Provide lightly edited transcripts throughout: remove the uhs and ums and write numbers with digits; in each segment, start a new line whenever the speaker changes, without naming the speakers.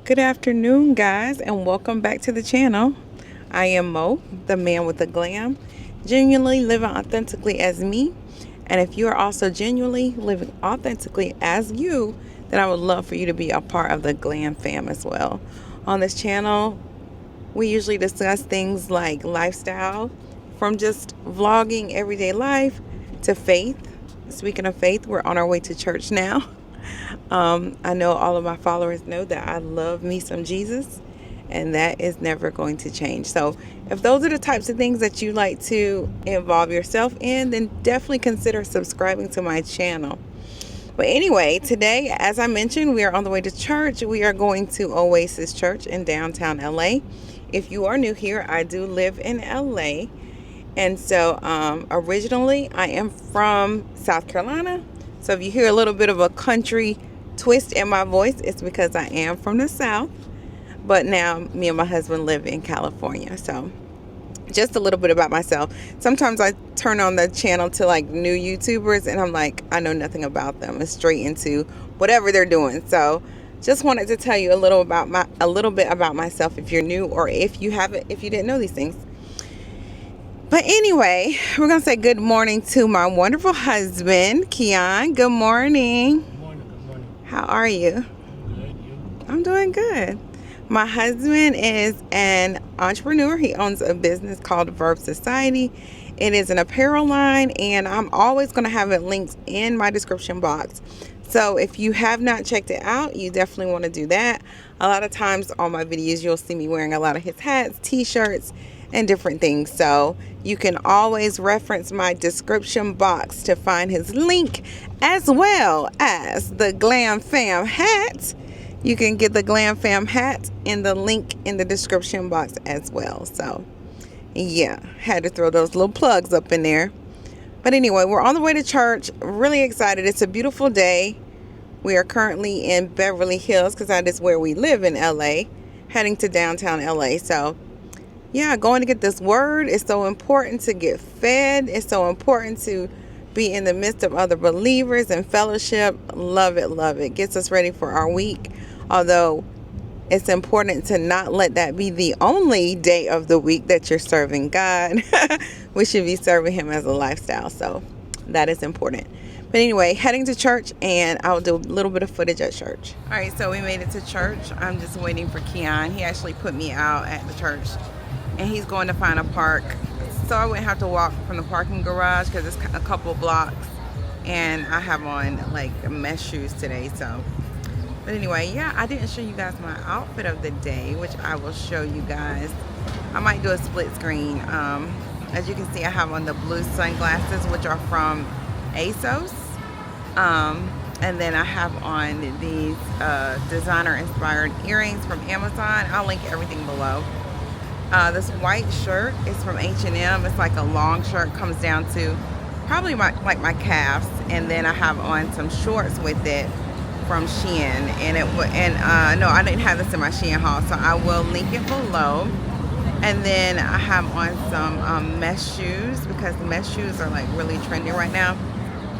Good afternoon, guys, and welcome back to the channel. I am Mo, the man with the glam, genuinely living authentically as me. And if you are also genuinely living authentically as you, then I would love for you to be a part of the Glam Fam as well. On this channel, we usually discuss things like lifestyle, from just vlogging everyday life to faith. Speaking of faith, we're on our way to church now. I know all of my followers know that I love me some Jesus, and that is never going to change. So if those are the types of things that you like to involve yourself in, then definitely consider subscribing to my channel. But anyway, today, as I mentioned, we are on the way to church. We are going to Oasis Church in downtown LA. If you are new here, I do live in LA. And so originally I am from South Carolina. So if you hear a little bit of a country twist in my voice, it's because I am from the South. But now me and my husband live in California. So just a little bit about myself. Sometimes I turn on the channel to like new YouTubers and I'm like, I know nothing about them. It's straight into whatever they're doing. So just wanted to tell you a little bit about myself if you're new, or if you didn't know these things. But anyway, we're going to say good morning to my wonderful husband, Keon. Good morning.
Good morning. Good morning.
How are you?
I'm good. You?
I'm doing good. My husband is an entrepreneur. He owns a business called Verb Society. It is an apparel line, and I'm always going to have it linked in my description box. So if you have not checked it out, you definitely want to do that. A lot of times on my videos, you'll see me wearing a lot of his hats, t-shirts, and different things. So you can always reference my description box to find his link, as well as the Glam Fam hat. You can get the Glam Fam hat in the link in the description box as well. So yeah, had to throw those little plugs up in there. But anyway, we're on the way to church. Really excited. It's a beautiful day. We are currently in Beverly Hills because that is where we live in LA, heading to downtown LA. So yeah, going to get this word. It's so important to get fed. It's so important to be in the midst of other believers and fellowship. Love it, love it. Gets us ready for our week. Although it's important to not let that be the only day of the week that you're serving God. We should be serving Him as a lifestyle. So that is important. But anyway, heading to church, and I'll do a little bit of footage at church. All right, so we made it to church. I'm just waiting for Keon. He actually put me out at the church, and he's going to find a park. So I wouldn't have to walk from the parking garage because it's a couple blocks, and I have on like mesh shoes today. So, but anyway, yeah, I didn't show you guys my outfit of the day, which I will show you guys. I might do a split screen. As you can see, I have on the blue sunglasses, which are from ASOS. And then I have on these designer inspired earrings from Amazon. I'll link everything below. This white shirt is from H&M. It's like a long shirt, comes down to probably my calves, and then I have on some shorts with it from SHEIN, no, I didn't have this in my SHEIN haul, so I will link it below. And then I have on some mesh shoes, because the mesh shoes are like really trendy right now,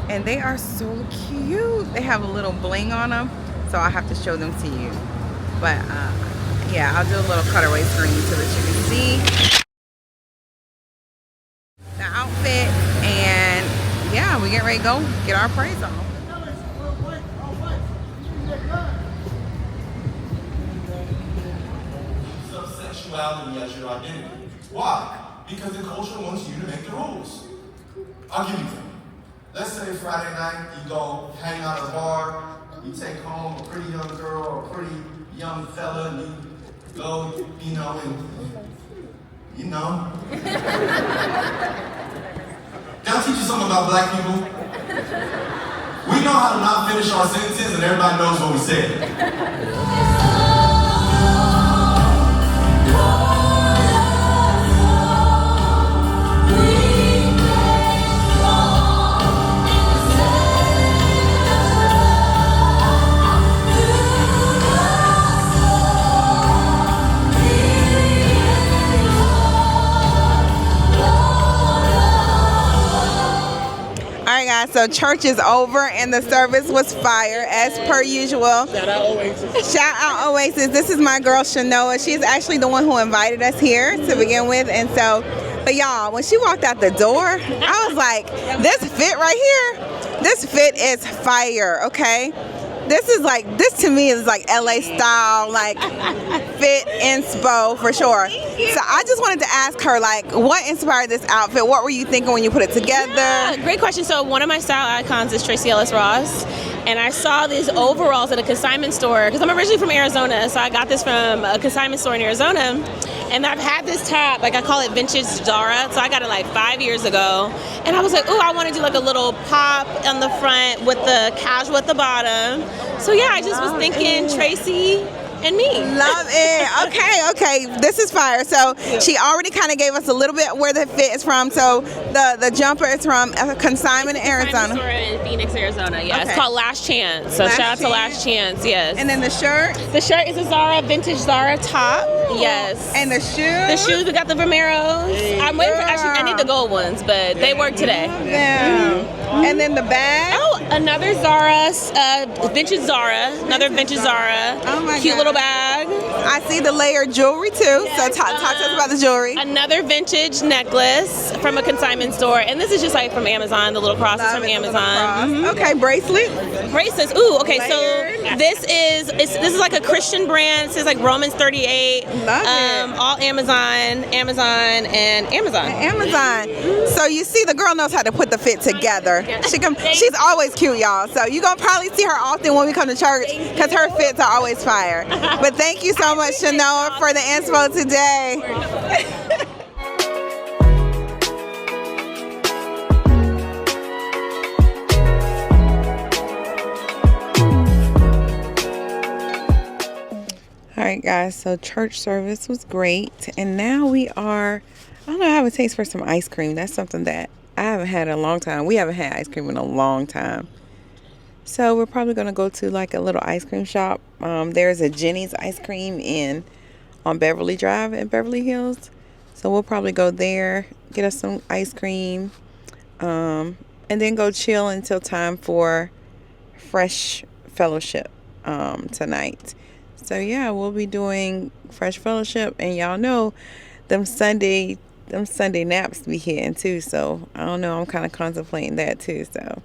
and they are so cute. They have a little bling on them, so I have to show them to you. But yeah, I'll do a little cutaway screen so that you can see the outfit. And yeah, we get ready to go get our praise on.
Sexuality as your identity. Why? Because the culture wants you to make the rules. I'll give you them. Let's say Friday night you go hang out at a bar, you take home a pretty young girl or a pretty young fella, and you go, and Can I teach you something about black people? We know how to not finish our sentences, and everybody knows what we said.
Alright guys, so church is over and the service was fire as per usual.
Shout out Oasis.
Shout out Oasis. This is my girl Shanoa. She's actually the one who invited us here to begin with. And so, but y'all, when she walked out the door, I was like, this fit right here, this fit is fire, okay? This to me is like LA style, like fit inspo for sure. So I just wanted to ask her, like, what inspired this outfit? What were you thinking when you put it together?
Yeah, great question. So one of my style icons is Tracee Ellis Ross. And I saw these overalls at a consignment store, because I'm originally from Arizona, so I got this from a consignment store in Arizona. And I've had this top, like I call it vintage Zara, so I got it like 5 years ago. And I was like, ooh, I want to do like a little pop on the front with the casual at the bottom. So yeah, I just was thinking Tracee and me.
Love it. Okay. This is fire. So she already kind of gave us a little bit where the fit is from. So the jumper is from a consignment in Arizona.
Store in Phoenix, Arizona. Yeah,
Okay.
It's called Last Chance. So shout out to Last Chance. Yes.
And then the shirt.
The shirt is a Zara, vintage Zara top. Yes.
And the shoes.
The shoes, we got the Vomeros. I'm waiting for, actually, I need the gold ones, but they work today.
And then the bag.
Oh, another Zara, vintage Zara, another vintage Zara.
Oh my
Cute
God.
little bag.
I see the layered jewelry too. So talk to us about the jewelry.
Another vintage necklace from a consignment store. And this is just like from Amazon, the little crosses
Love
from
it, the little
Amazon.
cross. Okay, bracelet.
Bracelets. Ooh, okay,
Layered.
so this is like a Christian brand. It says like Romans 38.
Love it.
All Amazon, and Amazon.
Amazon. So you see, the girl knows how to put the fit together. She's always cute, y'all. So you're gonna probably see her often when we come to church because her fits are always fire. But thank you so much, Shanoa, for the inspo today. All right, guys, so church service was great. And now we are, I don't know, I have a taste for some ice cream. That's something that I haven't had in a long time. We haven't had ice cream in a long time. So we're probably going to go to like a little ice cream shop. There's a Jenny's ice cream on Beverly Drive in Beverly Hills. So we'll probably go there, get us some ice cream, and then go chill until time for Fresh Fellowship tonight. So yeah, we'll be doing Fresh Fellowship, and y'all know them Sunday naps be hitting too. So I don't know, I'm kind of contemplating that too. So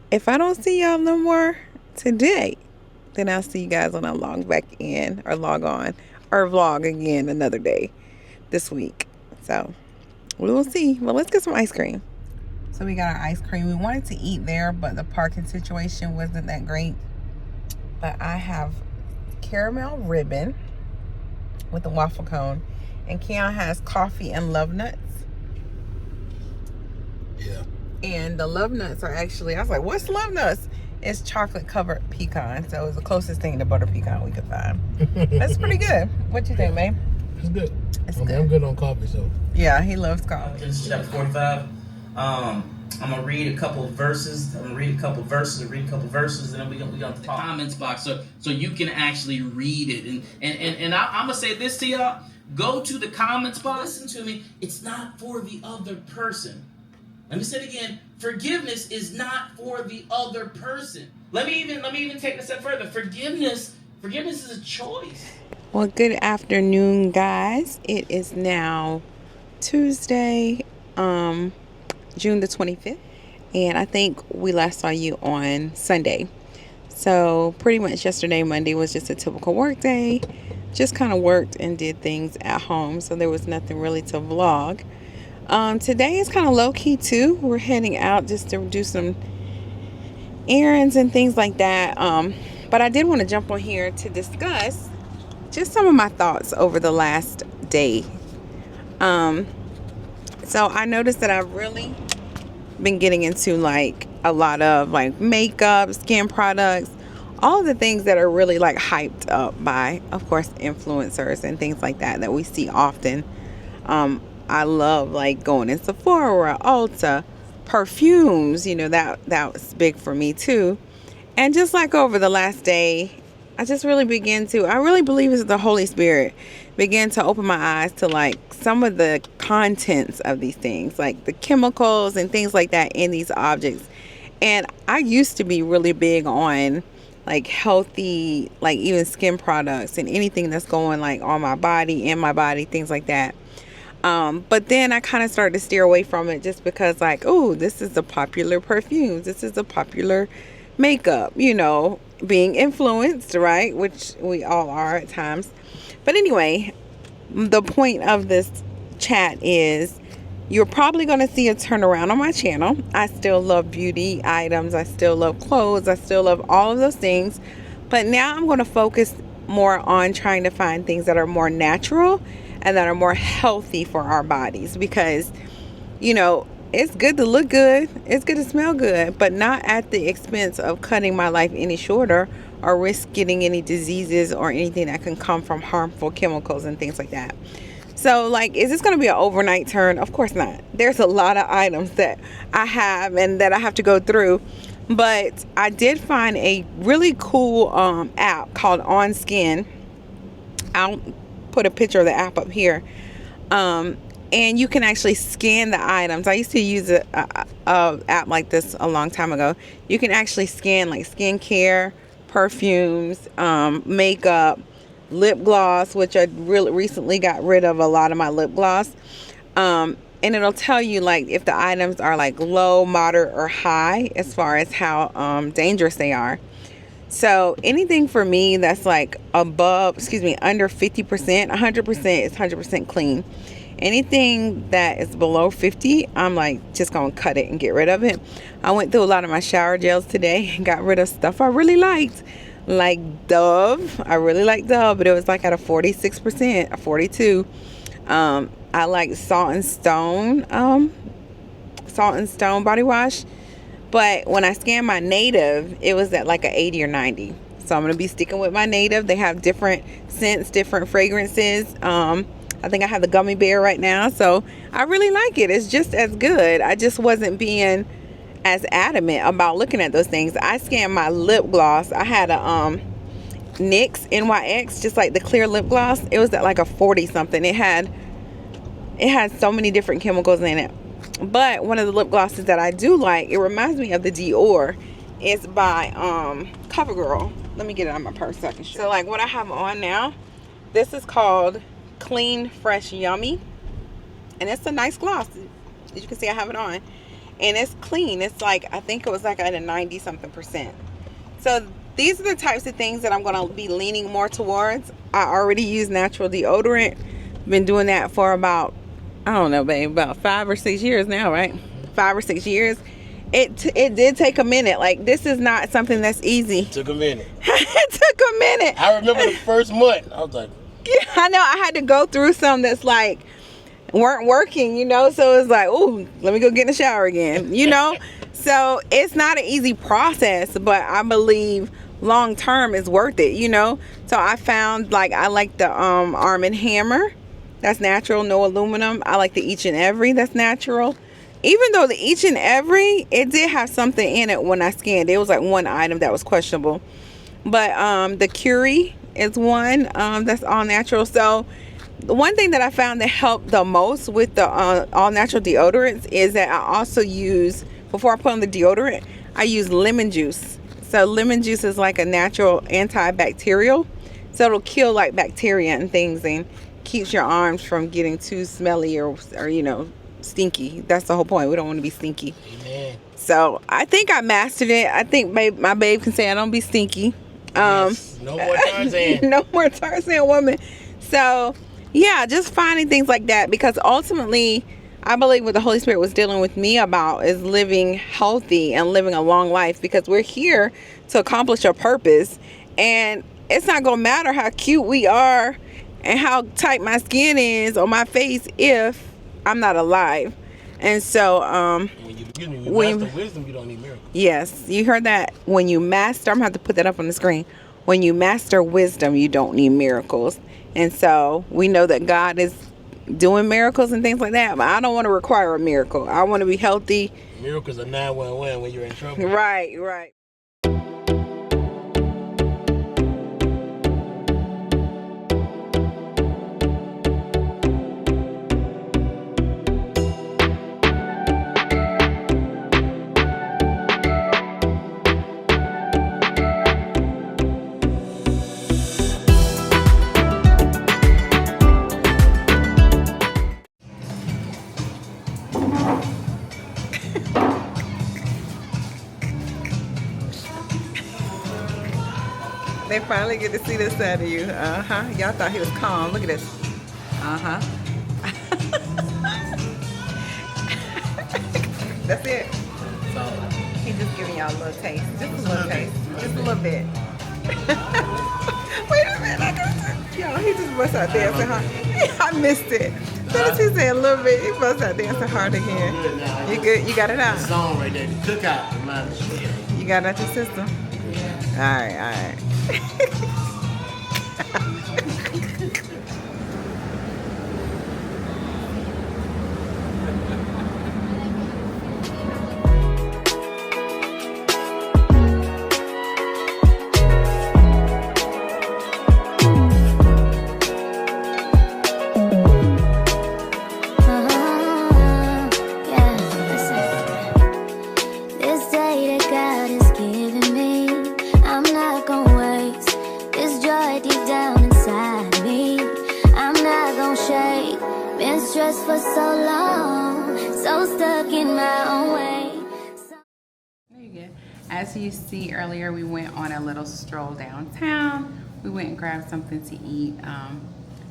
if I don't see y'all no more today, then I'll see you guys when I log back in or log on or vlog again another day this week. So we will see. Well, let's get some ice cream. So we got our ice cream. We wanted to eat there, but the parking situation wasn't that great. But I have caramel ribbon with a waffle cone, and Keon has coffee and love nuts.
Yeah.
And the love nuts are actually, I was like, what's love nuts? It's chocolate covered pecan. So it's the closest thing to butter pecan we could find. That's pretty good. What you think, babe?
It's good.
It's
I'm
good.
good on coffee, so.
Yeah, he loves coffee.
Genesis chapter 45. I'm gonna read a couple of verses. And then we're gonna talk the comments box so you can actually read it. And I'm gonna say this to y'all. Go to the comments box. Listen to me. It's not for the other person. Let me say it again. Forgiveness is not for the other person. Let me even take it a step further. Forgiveness is a choice.
Well, good afternoon, guys. It is now Tuesday, June the 25th, and I think we last saw you on Sunday. So pretty much yesterday, Monday, was just a typical work day. Just kind of worked and did things at home, so there was nothing really to vlog. Today is kind of low-key too. We're heading out just to do some errands and things like that. But I did want to jump on here to discuss just some of my thoughts over the last day. So I noticed that I've really been getting into like a lot of like makeup, skin products, all of the things that are really like hyped up by, of course, influencers and things like that we see often. I love like going in Sephora, Ulta, perfumes, you know, that was big for me too. And just like over the last day, I just really I really believe it's the Holy Spirit began to open my eyes to like some of the contents of these things, like the chemicals and things like that in these objects. And I used to be really big on like healthy, like even skin products and anything that's going like on my body, in my body, things like that. But then I kind of started to steer away from it just because like, oh, this is the popular perfumes. This is the popular makeup, you know, being influenced, right? Which we all are at times. But anyway, the point of this chat is you're probably going to see a turnaround on my channel. I still love beauty items. I still love clothes. I still love all of those things. But now I'm going to focus more on trying to find things that are more natural and that are more healthy for our bodies, because, you know, it's good to look good, it's good to smell good, but not at the expense of cutting my life any shorter or risk getting any diseases or anything that can come from harmful chemicals and things like that. So, like, is this going to be an overnight turn? Of course not. There's a lot of items that I have and that I have to go through. But I did find a really cool app called On Skin. I'll put a picture of the app up here. And you can actually scan the items. I used to use a app like this a long time ago. You can actually scan like skincare, perfumes, makeup, lip gloss, which I really recently got rid of a lot of my lip gloss. And it'll tell you like if the items are like low, moderate, or high as far as how dangerous they are. So anything for me that's like under 50%, 100% is 100% clean. Anything that is below 50, I'm like just gonna cut it and get rid of it. I went through a lot of my shower gels today and got rid of stuff I really liked, like Dove. I really like Dove, but it was like at a 46%, a 42. I like Salt and Stone body wash. But when I scanned my Native, it was at like a 80 or 90. So I'm going to be sticking with my Native. They have different scents, different fragrances. I think I have the gummy bear right now. So I really like it. It's just as good. I just wasn't being as adamant about looking at those things. I scanned my lip gloss. I had a NYX, NYX, just like the clear lip gloss. It was at like a 40 something. It had so many different chemicals in it. But one of the lip glosses that I do like, it reminds me of the Dior. It's by CoverGirl. Let me get it on my purse so I can show. So like what I have on now, this is called Clean Fresh Yummy. And it's a nice gloss. As you can see, I have it on. And it's clean. It's like, I think it was like at a 90 something percent. So these are the types of things that I'm going to be leaning more towards. I already use natural deodorant. Been doing that for about, I don't know, babe, about 5 or 6 years now, right? 5 or 6 years. It did take a minute. Like, this is not something that's easy.
It took a minute.
It took a minute.
I remember the first month. I was like,
yeah, I know. I had to go through some that's like weren't working, you know? So it's like, ooh, let me go get in the shower again, you know? So it's not an easy process, but I believe long term is worth it, you know? So I found like, I like the Arm & Hammer. That's natural, no aluminum. I like the Each and Every, that's natural. Even though the Each and Every, it did have something in it when I scanned. It was like one item that was questionable. But the Curie is one that's all natural. So the one thing that I found that helped the most with the all natural deodorants is that I also use, before I put on the deodorant, I use lemon juice. So lemon juice is like a natural antibacterial. So it'll kill like bacteria and things and keeps your arms from getting too smelly or you know, stinky. That's the whole point. We don't want to be stinky.
amen.
So I think I mastered it. I think my babe can say I don't be stinky.
Yes. No more Tarzan.
No more Tarzan woman. So yeah, just finding things like that, because ultimately I believe what the Holy Spirit was dealing with me about is living healthy and living a long life, because we're here to accomplish a purpose. And it's not gonna matter how cute we are and how tight my skin is on my face if I'm not alive. And so
when you master wisdom, you don't need miracles.
yes, you heard that. When you master, I'm gonna have to put that up on the screen. When you master wisdom, you don't need miracles. And so we know that God is doing miracles and things like that, but I don't want to require a miracle. I want to be healthy.
Miracles are 911 when you're in trouble.
Right. finally get to see this side of you. Y'all thought he was calm. Look at this. That's it.
So,
He just giving y'all a little taste. Just a little taste. Just a little bit. Wait a minute. Yo, he just bust out dancing hard. I missed it. As soon as he said a little bit, he bust out dancing hard again.
good now.
You good? You got it out?
The song right there, the cookout, remind me.
You got it out your system?
Yeah.
All right.
Stressed for so long, so stuck in my own way.
There you go. As you see earlier, we went on a little stroll downtown. We went and grabbed something to eat,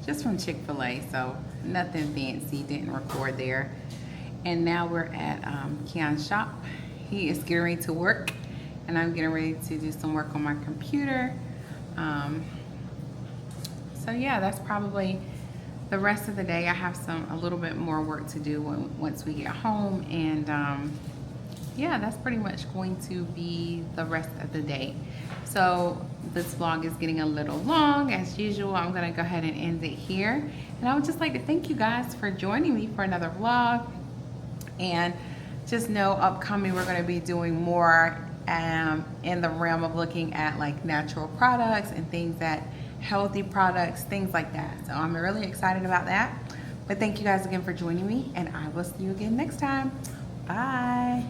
just from Chick-fil-A, so nothing fancy, didn't record there. And now we're at Keon's shop. He is getting ready to work, and I'm getting ready to do some work on my computer. So yeah, that's probably the rest of the day. I have a little bit more work to do once we get home, and yeah, that's pretty much going to be the rest of the day. So this vlog is getting a little long as usual. I'm gonna go ahead and end it here, and I would just like to thank you guys for joining me for another vlog. And just know upcoming we're going to be doing more in the realm of looking at like natural products and things that healthy products, things like that. So I'm really excited about that. But thank you guys again for joining me, and I will see you again next time. Bye.